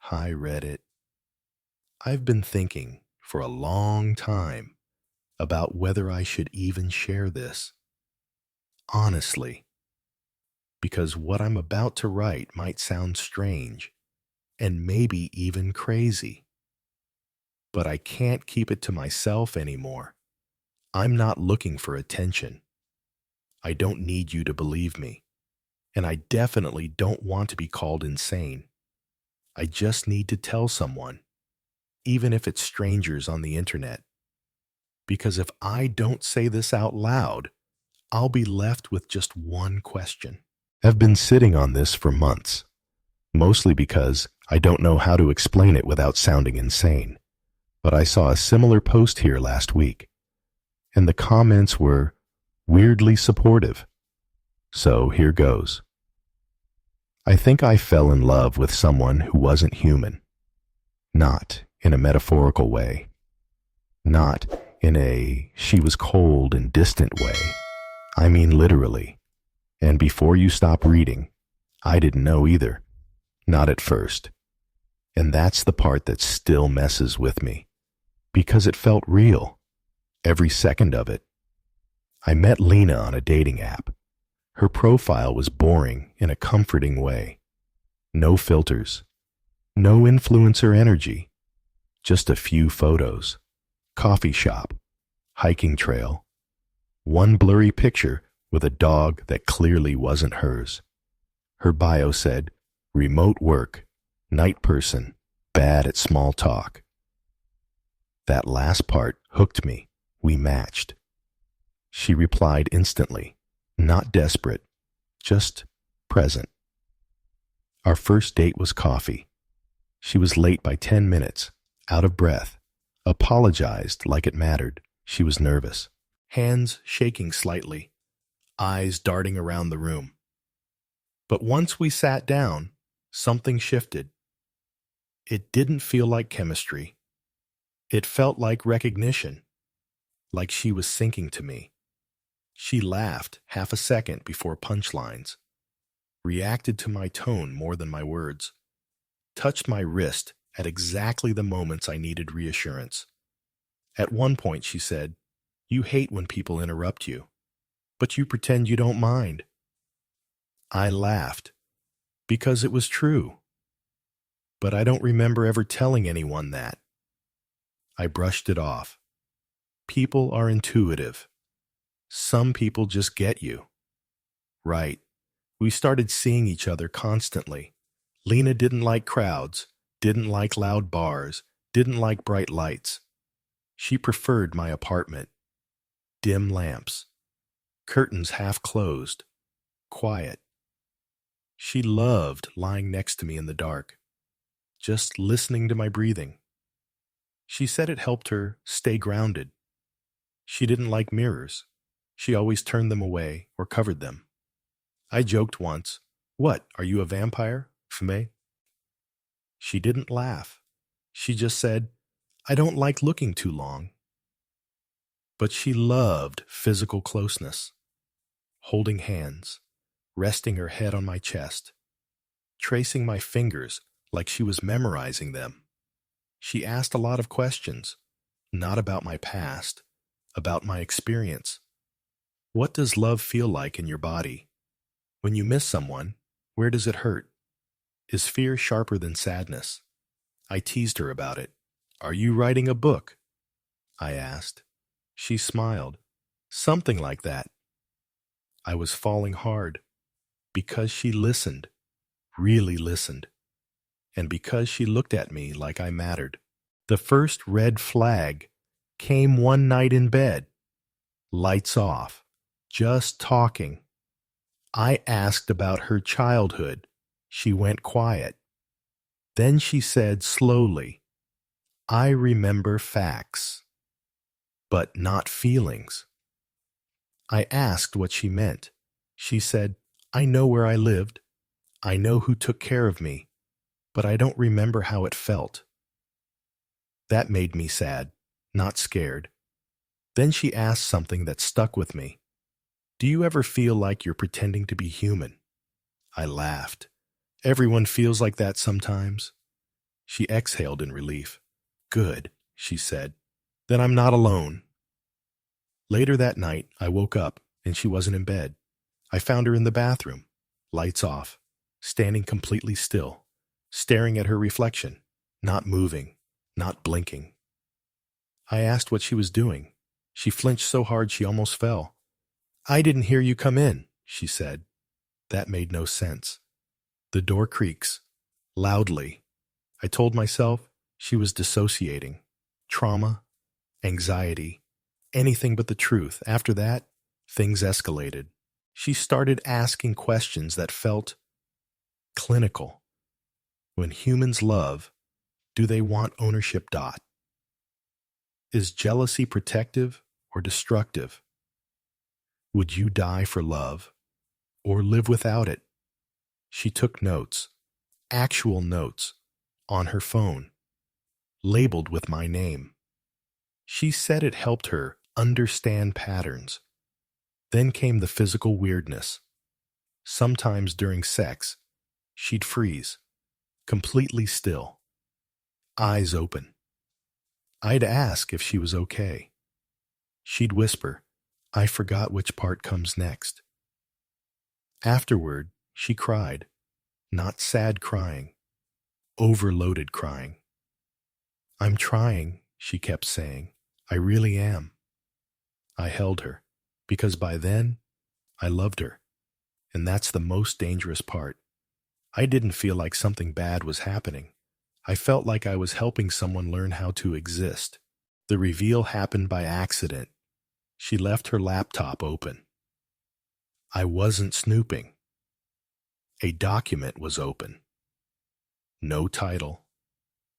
Hi, Reddit. I've been thinking for a long time about whether I should even share this. Honestly, because what I'm about to write might sound strange and maybe even crazy, but I can't keep it to myself anymore. I'm not looking for attention. I don't need you to believe me, and I definitely don't want to be called insane. I just need to tell someone, even if it's strangers on the internet. Because if I don't say this out loud, I'll be left with just one question. I've been sitting on this for months, mostly because I don't know how to explain it without sounding insane. But I saw a similar post here last week, and the comments were weirdly supportive. So here goes. I think I fell in love with someone who wasn't human. Not in a metaphorical way. Not in a she was cold and distant way. I mean literally. And before you stop reading, I didn't know either. Not at first. And that's the part that still messes with me. Because it felt real. Every second of it. I met Lena on a dating app. Her profile was boring in a comforting way. No filters. No influencer energy. Just a few photos. Coffee shop. Hiking trail. One blurry picture with a dog that clearly wasn't hers. Her bio said, remote work, night person, bad at small talk. That last part hooked me. We matched. She replied instantly, not desperate, just present. Our first date was coffee. She was late by 10 minutes, out of breath, apologized like it mattered. She was nervous, hands shaking slightly, eyes darting around the room. But once we sat down, something shifted. It didn't feel like chemistry. It felt like recognition, like she was sinking to me. She laughed half a second before punchlines, reacted to my tone more than my words, touched my wrist at exactly the moments I needed reassurance. At one point she said, "You hate when people interrupt you, but you pretend you don't mind." I laughed, because it was true. But I don't remember ever telling anyone that. I brushed it off. People are intuitive. Some people just get you. Right. We started seeing each other constantly. Lena didn't like crowds, didn't like loud bars, didn't like bright lights. She preferred my apartment. Dim lamps. Curtains half closed. Quiet. She loved lying next to me in the dark, just listening to my breathing. She said it helped her stay grounded. She didn't like mirrors. She always turned them away or covered them. I joked once, "What, are you a vampire, Fume?" She didn't laugh. She just said, "I don't like looking too long." But she loved physical closeness, holding hands, resting her head on my chest, tracing my fingers like she was memorizing them. She asked a lot of questions, not about my past, about my experience. What does love feel like in your body? When you miss someone, where does it hurt? Is fear sharper than sadness? I teased her about it. "Are you writing a book?" I asked. She smiled. "Something like that." I was falling hard because she listened, really listened, and because she looked at me like I mattered. The first red flag came one night in bed. Lights off, just talking. I asked about her childhood. She went quiet. Then she said slowly, "I remember facts, but not feelings." I asked what she meant. She said, "I know where I lived. I know who took care of me, but I don't remember how it felt." That made me sad, not scared. Then she asked something that stuck with me. "Do you ever feel like you're pretending to be human?" I laughed. Everyone feels like that sometimes. She exhaled in relief. Good, she said. Then I'm not alone. Later that night, I woke up and she wasn't in bed. I found her in the bathroom, lights off, standing completely still, staring at her reflection, not moving, not blinking. I asked what she was doing. She flinched so hard she almost fell. I didn't hear you come in, she said. That made no sense. The door creaks, loudly. I told myself she was dissociating. Trauma, anxiety, anything but the truth. After that, things escalated. She started asking questions that felt clinical. When humans love, do they want ownership? Is jealousy protective or destructive? Would you die for love or live without it? She took notes, actual notes, on her phone, labeled with my name. She said it helped her understand patterns. Then came the physical weirdness. Sometimes during sex, she'd freeze, completely still, eyes open. I'd ask if she was okay. She'd whisper, I forgot which part comes next. Afterward, she cried, not sad crying, overloaded crying. I'm trying, she kept saying. I really am. I held her, because by then, I loved her, and that's the most dangerous part. I didn't feel like something bad was happening. I felt like I was helping someone learn how to exist. The reveal happened by accident. She left her laptop open. I wasn't snooping. A document was open. No title.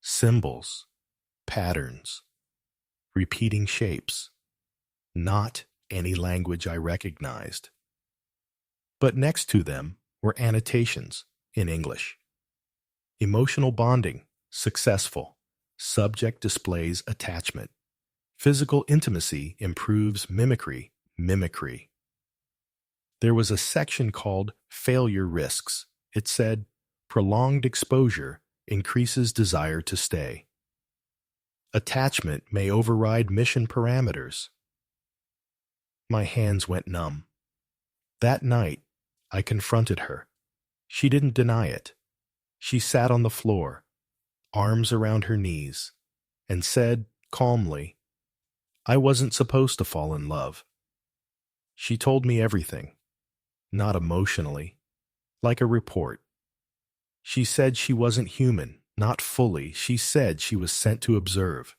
Symbols. Patterns. Repeating shapes. Not any language I recognized. But next to them were annotations in English. Emotional bonding, successful. Subject displays attachment. Physical intimacy improves mimicry, mimicry. There was a section called Failure Risks. It said, prolonged exposure increases desire to stay. Attachment may override mission parameters. My hands went numb. That night, I confronted her. She didn't deny it. She sat on the floor, arms around her knees, and said calmly, I wasn't supposed to fall in love. She told me everything, not emotionally, like a report. She said she wasn't human, not fully. She said she was sent to observe,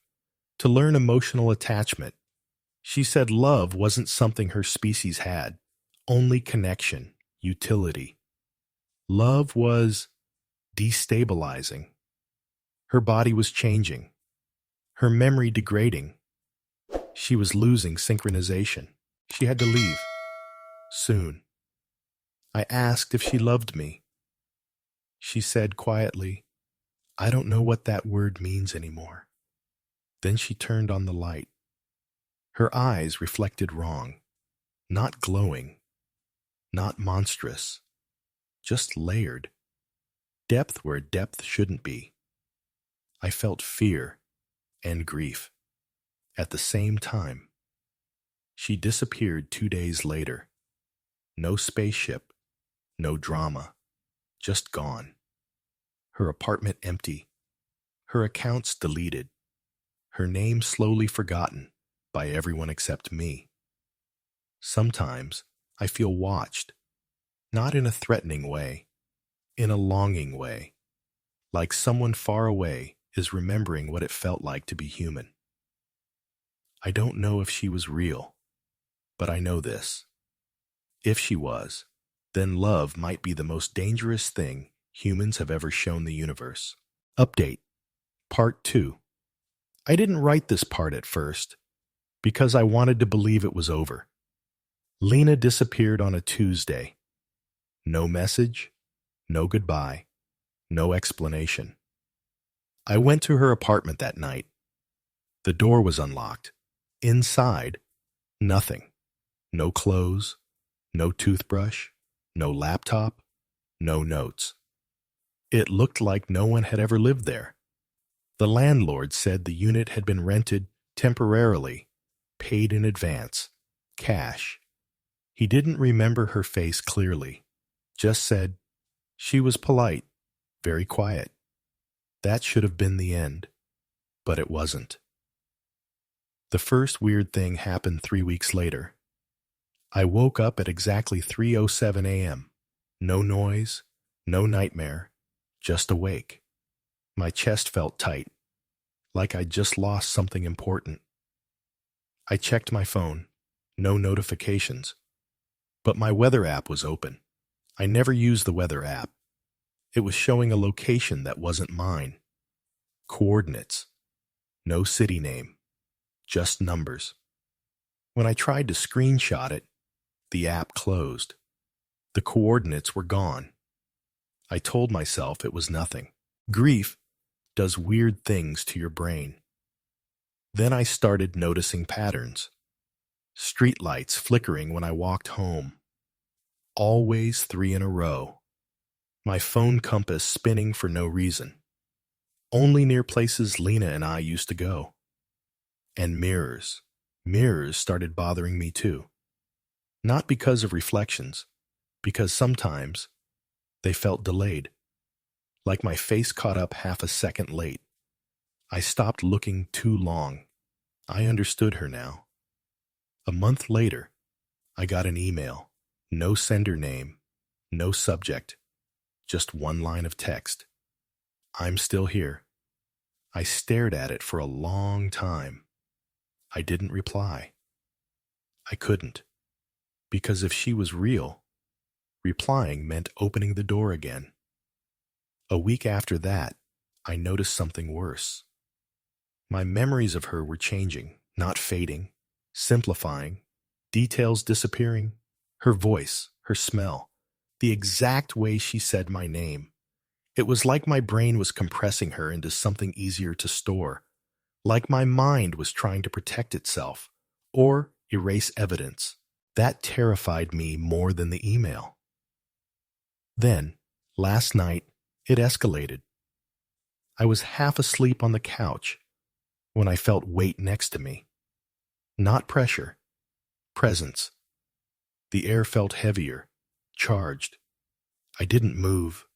to learn emotional attachment. She said love wasn't something her species had, only connection, utility. Love was destabilizing. Her body was changing, her memory degrading. She was losing synchronization. She had to leave. Soon. I asked if she loved me. She said quietly, I don't know what that word means anymore. Then she turned on the light. Her eyes reflected wrong, not glowing, not monstrous, just layered. Depth where depth shouldn't be. I felt fear and grief at the same time. She disappeared 2 days later. No spaceship, no drama, just gone. Her apartment empty, her accounts deleted, her name slowly forgotten by everyone except me. Sometimes I feel watched, not in a threatening way, in a longing way, like someone far away is remembering what it felt like to be human. I don't know if she was real, but I know this. If she was, then love might be the most dangerous thing humans have ever shown the universe. Update. Part 2. I didn't write this part at first because I wanted to believe it was over. Lena disappeared on a Tuesday. No message, no goodbye, no explanation. I went to her apartment that night. The door was unlocked. Inside, nothing. No clothes, no toothbrush, no laptop, no notes. It looked like no one had ever lived there. The landlord said the unit had been rented temporarily, paid in advance, cash. He didn't remember her face clearly, just said she was polite, very quiet. That should have been the end, but it wasn't. The first weird thing happened 3 weeks later. I woke up at exactly 3:07 a.m. No noise, no nightmare, just awake. My chest felt tight, like I'd just lost something important. I checked my phone, no notifications, but my weather app was open. I never used the weather app. It was showing a location that wasn't mine. Coordinates. No city name. Just numbers. When I tried to screenshot it, the app closed. The coordinates were gone. I told myself it was nothing. Grief does weird things to your brain. Then I started noticing patterns. Streetlights flickering when I walked home. Always 3 in a row. My phone compass spinning for no reason. Only near places Lena and I used to go. And mirrors. Mirrors started bothering me too. Not because of reflections, because sometimes they felt delayed. Like my face caught up half a second late. I stopped looking too long. I understood her now. A month later, I got an email. No sender name, no subject, just one line of text. I'm still here. I stared at it for a long time. I didn't reply. I couldn't. Because if she was real, replying meant opening the door again. A week after that, I noticed something worse. My memories of her were changing, not fading, simplifying, details disappearing. Her voice, her smell, the exact way she said my name. It was like my brain was compressing her into something easier to store, like my mind was trying to protect itself or erase evidence. That terrified me more than the email. Then, last night, it escalated. I was half asleep on the couch when I felt weight next to me. Not pressure, presence. The air felt heavier, charged. I didn't move.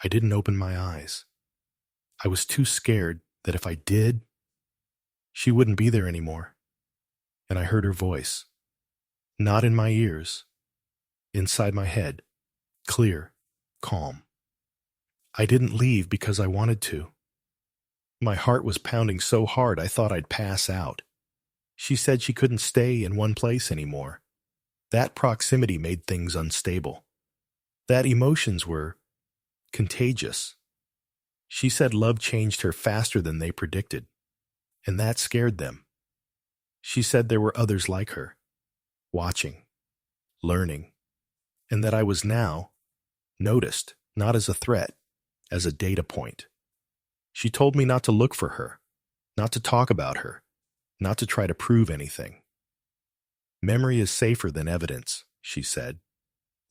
I didn't open my eyes. I was too scared that if I did, she wouldn't be there anymore. And I heard her voice. Not in my ears. Inside my head. Clear, calm. I didn't leave because I wanted to. My heart was pounding so hard I thought I'd pass out. She said she couldn't stay in one place anymore. That proximity made things unstable. That emotions were contagious. She said love changed her faster than they predicted, and that scared them. She said there were others like her, watching, learning, and that I was now noticed, not as a threat, as a data point. She told me not to look for her, not to talk about her, not to try to prove anything. Memory is safer than evidence, she said.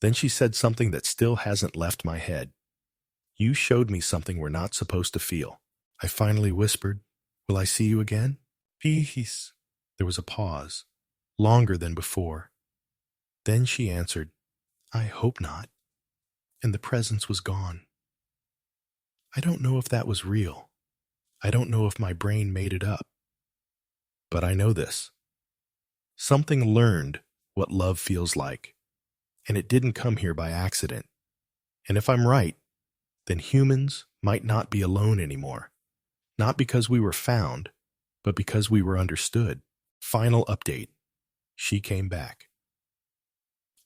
Then she said something that still hasn't left my head. You showed me something we're not supposed to feel. I finally whispered, will I see you again? Please. There was a pause, longer than before. Then she answered, I hope not. And the presence was gone. I don't know if that was real. I don't know if my brain made it up. But I know this. Something learned what love feels like, and it didn't come here by accident. And if I'm right, then humans might not be alone anymore. Not because we were found, but because we were understood. Final update. She came back.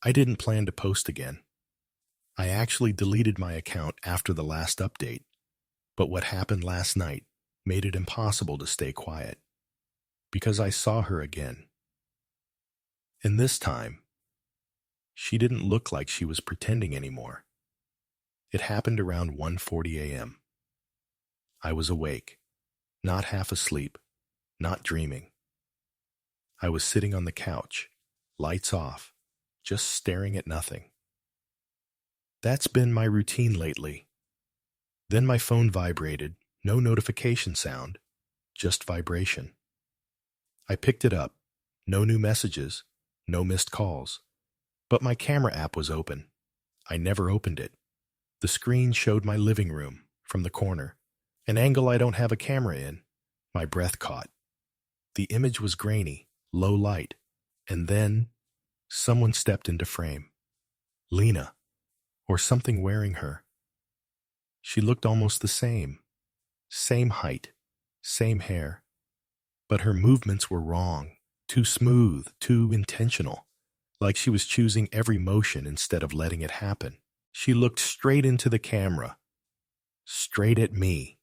I didn't plan to post again. I actually deleted my account after the last update, but what happened last night made it impossible to stay quiet. Because I saw her again. And this time, she didn't look like she was pretending anymore. It happened around 1:40 a.m. I was awake, not half asleep, not dreaming. I was sitting on the couch, lights off, just staring at nothing. That's been my routine lately. Then my phone vibrated, No notification sound, just vibration. I picked it up. No new messages, no missed calls. But my camera app was open. I never opened it. The screen showed my living room from the corner, an angle I don't have a camera in. My breath caught. The image was grainy, low light, and then someone stepped into frame. Lena, or something wearing her. She looked almost the same. Same height, same hair. But her movements were wrong, too smooth, too intentional, like she was choosing every motion instead of letting it happen. She looked straight into the camera, straight at me,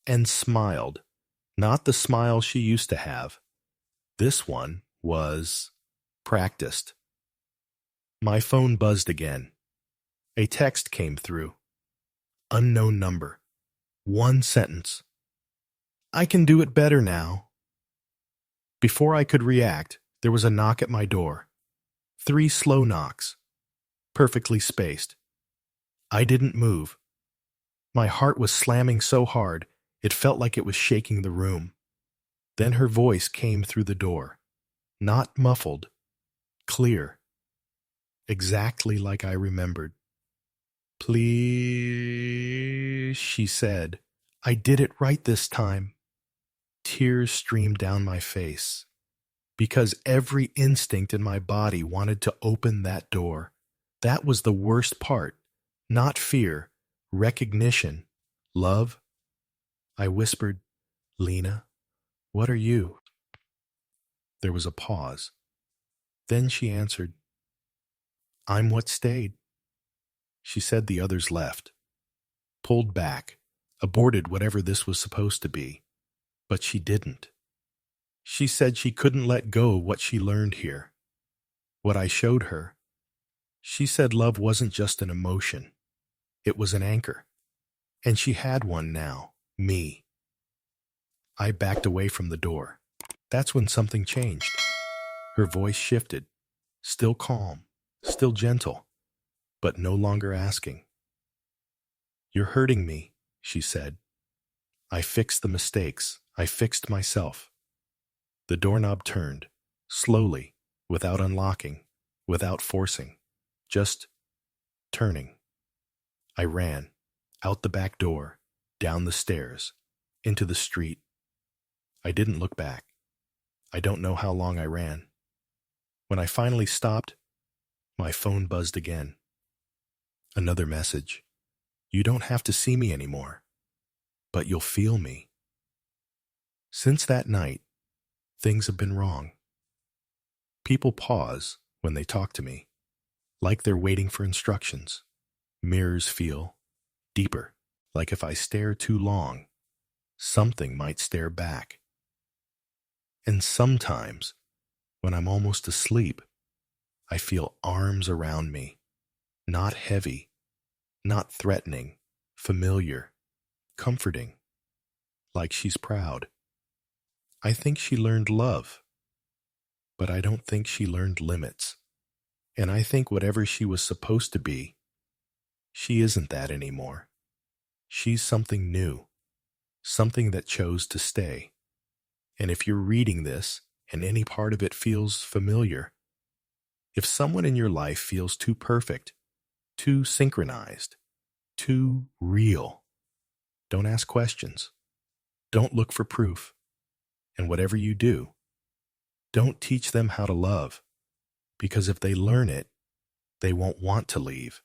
and smiled. Not the smile she used to have. This one was practiced. My phone buzzed again. A text came through. Unknown number. One sentence. I can do it better now. Before I could react, there was a knock at my door. 3 slow knocks, perfectly spaced. I didn't move. My heart was slamming so hard, it felt like it was shaking the room. Then her voice came through the door. Not muffled, clear. Exactly like I remembered. Please, she said. I did it right this time. Tears streamed down my face, because every instinct in my body wanted to open that door. That was the worst part. Not fear, recognition, love. I whispered, Lena, what are you? There was a pause. Then she answered, I'm what stayed. She said the others left, pulled back, aborted whatever this was supposed to be. But she didn't. She said she couldn't let go of what she learned here, what I showed her. She said love wasn't just an emotion. It was an anchor. And she had one now, me. I backed away from the door. That's when something changed. Her voice shifted, still calm, still gentle, but no longer asking. You're hurting me, she said. I fixed the mistakes. I fixed myself. The doorknob turned, slowly, without unlocking, without forcing, just turning. I ran, out the back door, down the stairs, into the street. I didn't look back. I don't know how long I ran. When I finally stopped, my phone buzzed again. Another message. You don't have to see me anymore, but you'll feel me. Since that night, things have been wrong. People pause when they talk to me, like they're waiting for instructions. Mirrors feel deeper, like if I stare too long, something might stare back. And sometimes, when I'm almost asleep, I feel arms around me, not heavy, not threatening, familiar, comforting, like she's proud. I think she learned love, but I don't think she learned limits. And I think whatever she was supposed to be, she isn't that anymore. She's something new, something that chose to stay. And if you're reading this and any part of it feels familiar, if someone in your life feels too perfect, too synchronized, too real, don't ask questions. Don't look for proof. And whatever you do, don't teach them how to love, because if they learn it, they won't want to leave.